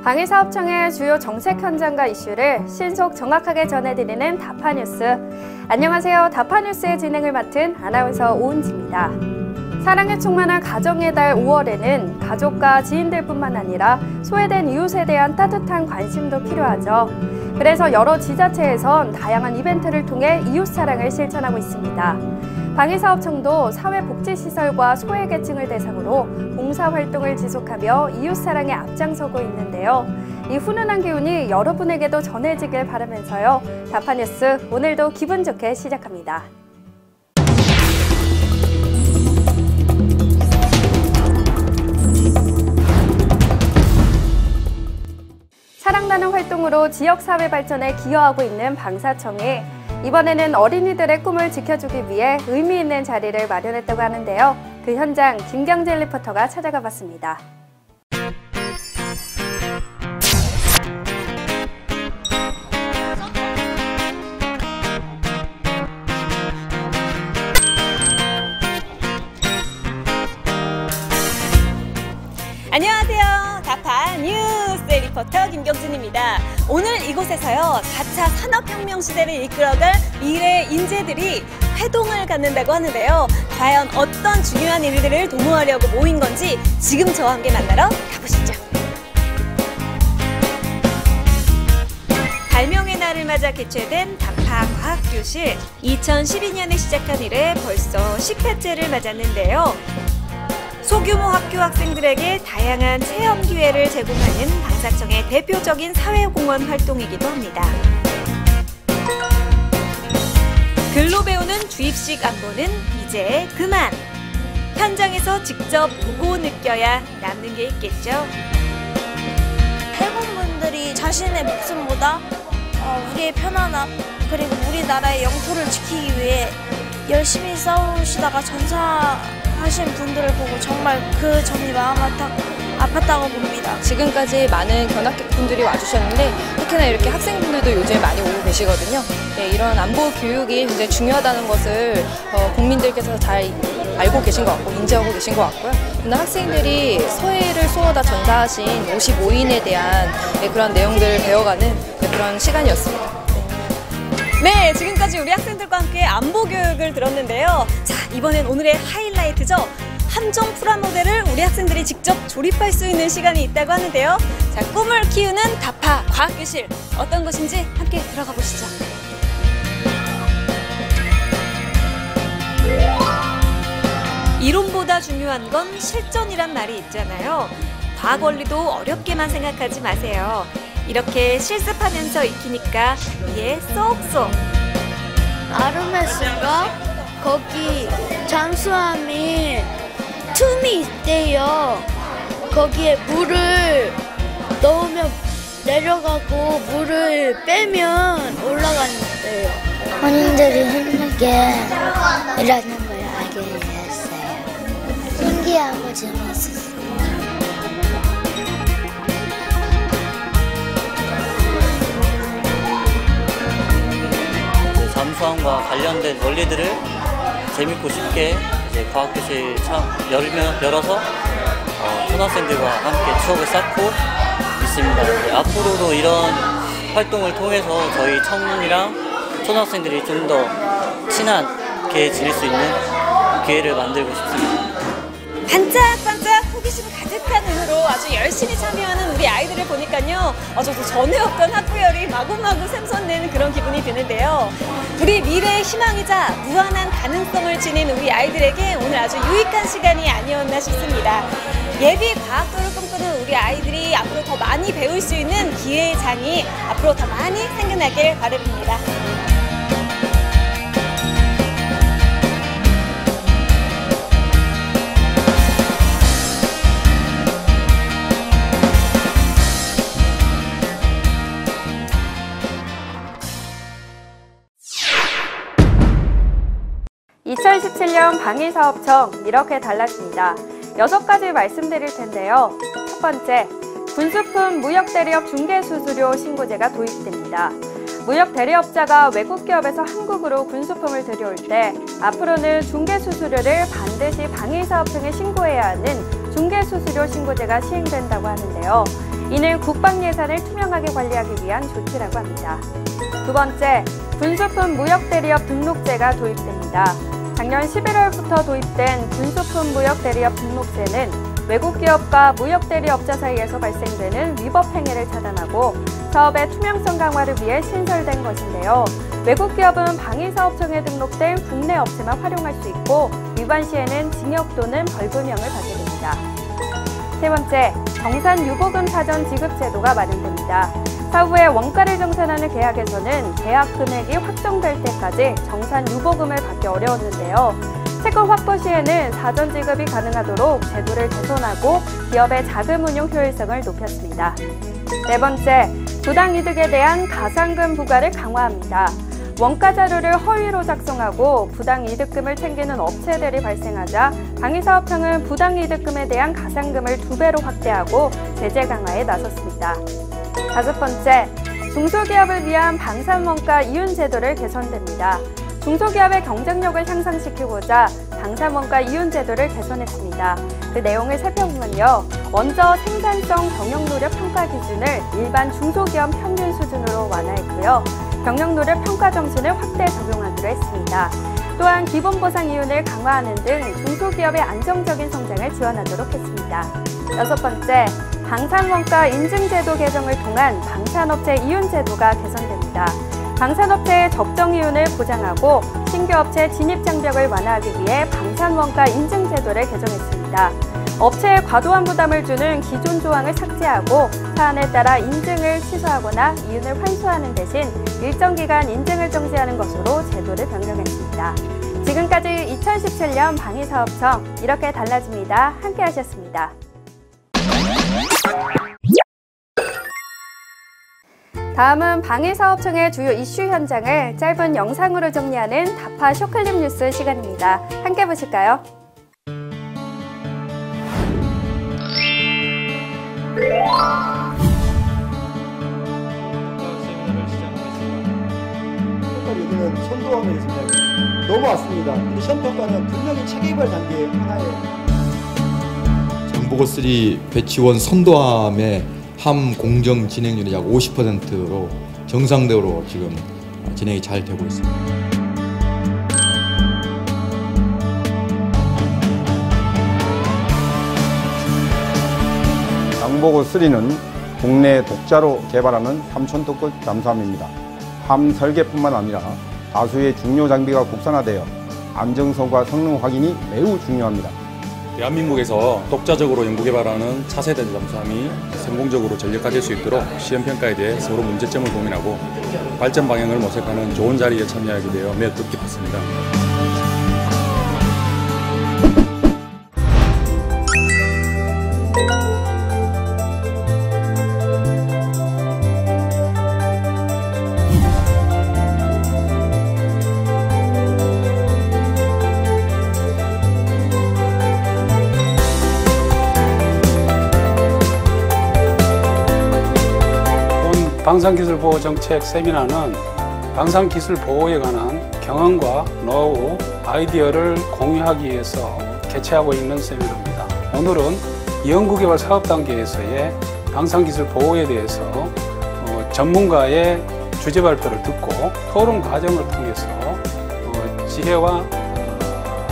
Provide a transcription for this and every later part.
방위사업청의 주요 정책 현장과 이슈를 신속 정확하게 전해드리는 다파뉴스. 안녕하세요. 다파뉴스의 진행을 맡은 아나운서 오은지입니다. 사랑에 충만한 가정의 달 5월에는 가족과 지인들뿐만 아니라 소외된 이웃에 대한 따뜻한 관심도 필요하죠. 그래서 여러 지자체에선 다양한 이벤트를 통해 이웃 사랑을 실천하고 있습니다. 방위사업청도 사회복지시설과 소외계층을 대상으로 봉사활동을 지속하며 이웃사랑에 앞장서고 있는데요. 이 훈훈한 기운이 여러분에게도 전해지길 바라면서요. 다파뉴스 오늘도 기분 좋게 시작합니다. 사랑나는 활동으로 지역사회 발전에 기여하고 있는 방사청이 이번에는 어린이들의 꿈을 지켜주기 위해 의미 있는 자리를 마련했다고 하는데요. 그 현장 김경진 리포터가 찾아가 봤습니다. 안녕하세요. 다파뉴스 리포터 김경진입니다. 오늘 이곳에서요, 4차 산업혁명 시대를 이끌어갈 미래 인재들이 회동을 갖는다고 하는데요. 과연 어떤 중요한 일들을 도모하려고 모인 건지 지금 저와 함께 만나러 가보시죠. 발명의 날을 맞아 개최된 다파과학교실. 2012년에 시작한 이래 벌써 10회째를 맞았는데요. 소규모 학교 학생들에게 다양한 체험 기회를 제공하는 방사청의 대표적인 사회공헌 활동이기도 합니다. 글로 배우는 주입식 안보는 이제 그만! 현장에서 직접 보고 느껴야 남는 게 있겠죠. 해군분들이 자신의 목숨보다 우리의 편안함 그리고 우리나라의 영토를 지키기 위해 열심히 싸우시다가 전사하신 분들을 보고 정말 그 점이 마음 아팠다고 봅니다. 지금까지 많은 견학객분들이 와주셨는데 특히나 이렇게 학생분들도 요즘에 많이 오고 계시거든요. 네, 이런 안보 교육이 굉장히 중요하다는 것을 국민들께서 잘 알고 계신 것 같고 인지하고 계신 것 같고요. 오늘 학생들이 서해를 쏘아다 전사하신 55인에 대한 그런 내용들을 배워가는 그런 시간이었습니다. 네, 지금까지 우리 학생들과 함께 안보 교육을 들었는데요. 자, 이번엔 오늘의 하이라이트죠. 함정 프라모델을 우리 학생들이 직접 조립할 수 있는 시간이 있다고 하는데요. 자, 꿈을 키우는 다파 과학교실 어떤 곳인지 함께 들어가 보시죠. 이론보다 중요한 건 실전이란 말이 있잖아요. 과학 원리도 어렵게만 생각하지 마세요. 이렇게 실습하면서 익히니까 이해 쏙쏙. 아르메스가 거기 잠수함이 틈이 있대요. 거기에 물을 넣으면 내려가고 물을 빼면 올라간대요. 본인들이 힘들게 일하는 걸 알게 되었어요. 신기하고 재미있었어요. 잠수함과 관련된 원리들을 재밌고 쉽게 이제 과학교실 열어서 초등학생들과 함께 추억을 쌓고 있습니다. 앞으로도 이런 활동을 통해서 저희 청이랑 초등학생들이 좀 더 친하게 지낼 수 있는 기회를 만들고 싶습니다. 반짝반짝 호기심 가득한 눈으로 아주 열심히 참여하는 우리 아이들을 보니까요. 저도 전에 없던 학구열이 마구마구 샘솟는 그런 기분이 드는데요. 우리 미래의 희망이자 무한한 가능성을 지닌 우리 아이들에게 오늘 아주 유익한 시간이 아니었나 싶습니다. 예비 과학도를 꿈꾸는 우리 아이들이 앞으로 더 많이 배울 수 있는 기회의 장이 앞으로 더 많이 생겨나길 바라봅니다. (2017년) 방위사업청 이렇게 달랐습니다. 6가지 말씀드릴 텐데요. 첫 번째, 군수품 무역대리업 중개수수료 신고제가 도입됩니다. 무역대리업자가 외국 기업에서 한국으로 군수품을 들여올 때 앞으로는 중개수수료를 반드시 방위사업청에 신고해야 하는 중개수수료 신고제가 시행된다고 하는데요. 이는 국방 예산을 투명하게 관리하기 위한 조치라고 합니다. 두 번째, 군수품 무역대리업 등록제가 도입됩니다. 작년 11월부터 도입된 군수품 무역대리업 등록제는 외국 기업과 무역대리업자 사이에서 발생되는 위법 행위를 차단하고 사업의 투명성 강화를 위해 신설된 것인데요. 외국 기업은 방위사업청에 등록된 국내 업체만 활용할 수 있고 위반 시에는 징역 또는 벌금형을 받게 됩니다. 세 번째, 정산유보금 사전 지급 제도가 마련됩니다. 사후에 원가를 정산하는 계약에서는 계약 금액이 확정될 때까지 정산유보금을 받기 어려웠는데요. 채권 확보 시에는 사전 지급이 가능하도록 제도를 개선하고 기업의 자금 운용 효율성을 높였습니다. 네 번째, 부당이득에 대한 가산금 부과를 강화합니다. 원가 자료를 허위로 작성하고 부당이득금을 챙기는 업체들이 발생하자 방위사업청은 부당이득금에 대한 가산금을 2배로 확대하고 제재 강화에 나섰습니다. 다섯 번째, 중소기업을 위한 방산원가 이윤 제도를 개선됩니다. 중소기업의 경쟁력을 향상시키고자 방산원가 이윤 제도를 개선했습니다. 그 내용을 살펴보면요. 먼저 생산성 경영노력 평가 기준을 일반 중소기업 평균 수준으로 완화했고요. 경영노력 평가 점수를 확대 적용하기로 했습니다. 또한 기본보상 이윤을 강화하는 등 중소기업의 안정적인 성장을 지원하도록 했습니다. 여섯 번째, 방산원가 인증제도 개정을 통한 방산업체 이윤 제도가 개선됩니다. 방산업체의 적정 이윤을 보장하고 신규 업체 진입 장벽을 완화하기 위해 방산원가 인증 제도를 개정했습니다. 업체에 과도한 부담을 주는 기존 조항을 삭제하고 사안에 따라 인증을 취소하거나 이윤을 환수하는 대신 일정 기간 인증을 정지하는 것으로 제도를 변경했습니다. 지금까지 2017년 방위사업청 이렇게 달라집니다. 함께 하셨습니다. 다음은 방위사업청의 주요 이슈 현장을 짧은 영상으로 정리하는 다파 쇼클립 뉴스 시간입니다. 함께 보실까요? 여기는 선도함에 있습니다. 넘어왔습니다. 이 시험평가는 분명히 체계개발 단계의 하나예요. 정보고3 배치원 선도함의 함 공정 진행률이 약 50%로 정상적으로 지금 진행이 잘 되고 있습니다. 정보고3는 국내 독자로 개발하는 함촌특급 잠수함입니다. 함 설계뿐만 아니라 다수의 중요 장비가 국산화되어 안정성과 성능 확인이 매우 중요합니다. 대한민국에서 독자적으로 연구개발하는 차세대 잠수함이 성공적으로 전력화될 수 있도록 시험평가에 대해 서로 문제점을 고민하고 발전 방향을 모색하는 좋은 자리에 참여하게 되어 매우 뜻깊었습니다. 방산기술보호정책 세미나는 방산기술 보호에 관한 경험과 노하우, 아이디어를 공유하기 위해서 개최하고 있는 세미나입니다. 오늘은 연구개발 사업 단계에서의 방산기술 보호에 대해서 전문가의 주제 발표를 듣고 토론 과정을 통해서 지혜와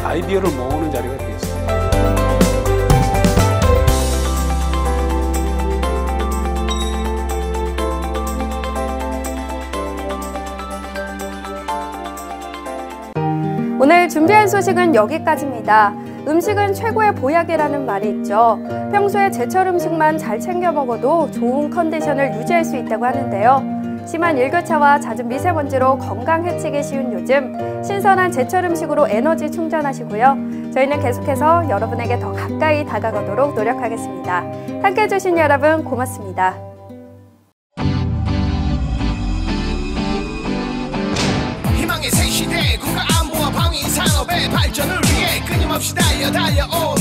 아이디어를 모으는 자리가 되겠습니다. 오늘 준비한 소식은 여기까지입니다. 음식은 최고의 보약이라는 말이 있죠. 평소에 제철 음식만 잘 챙겨 먹어도 좋은 컨디션을 유지할 수 있다고 하는데요. 심한 일교차와 잦은 미세먼지로 건강 해치기 쉬운 요즘, 신선한 제철 음식으로 에너지 충전하시고요. 저희는 계속해서 여러분에게 더 가까이 다가가도록 노력하겠습니다. 함께해 주신 여러분 고맙습니다. 희망의 새 시대 국가 안보와 방위 산업의 발전을 위해 끊임없이 달려온